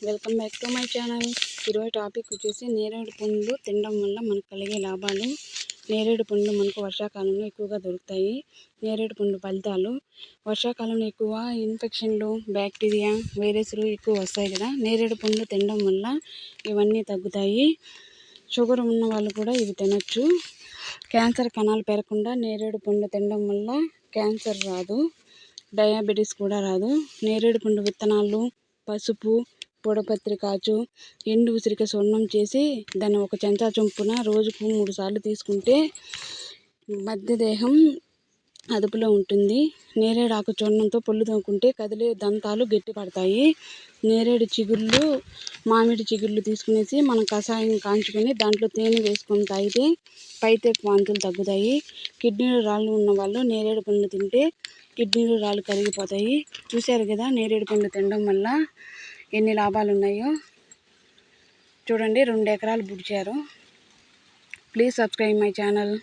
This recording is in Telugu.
Welcome back to my channel. ఈరోజు టాపిక్ వచ్చేసి నేరేడు పండ్లు తినడం వల్ల మనకు కలిగే లాభాలు. నేరేడు పండ్లు మనకు వర్షాకాలంలో ఎక్కువగా దొరుకుతాయి. నేరేడు పండ్లు ఫలితాలు వర్షాకాలంలో ఎక్కువ ఇన్ఫెక్షన్లు, బ్యాక్టీరియా, వైరస్లు ఎక్కువ వస్తాయి కదా. నేరేడు పండ్లు తినడం వల్ల ఇవన్నీ తగ్గుతాయి. షుగర్ ఉన్న వాళ్ళు కూడా ఇవి తినచ్చు. క్యాన్సర్ కణాలు పెరగకుండా నేరేడు పండ్లు తినడం వల్ల క్యాన్సర్ రాదు, డయాబెటీస్ కూడా రాదు. నేరేడు పండు విత్తనాలు, పసుపు, పొడపత్రి కాచు, ఎండు ఉసిరిక సొన్నం చేసి దాన్ని ఒక చెంచా చొప్పున రోజుకు 3 సార్లు తీసుకుంటే మధ్యదేహం అదుపులో ఉంటుంది. నేరేడు ఆకు చూర్ణంతో పళ్ళు తోముకుంటే కదిలే దంతాలు గట్టిపడతాయి. నేరేడు చిగుళ్ళు, మామిడి చిగుళ్ళు తీసుకునేసి మనం కషాయం కాంచుకొని దాంట్లో తేనె వేసుకొని తాగితే పైత్య వాంతులు తగ్గుతాయి. కిడ్నీలో రాళ్ళు ఉన్న వాళ్ళు నేరేడు పండ్లు తింటే కిడ్నీలో రాళ్ళు కరిగిపోతాయి. చూశారు కదా నేరేడు పండ్లు తినడం వల్ల ఎన్ని లాభాలు ఉన్నాయో. చూడండి, 2 ఎకరాలు పుడిచారు. Please subscribe my channel.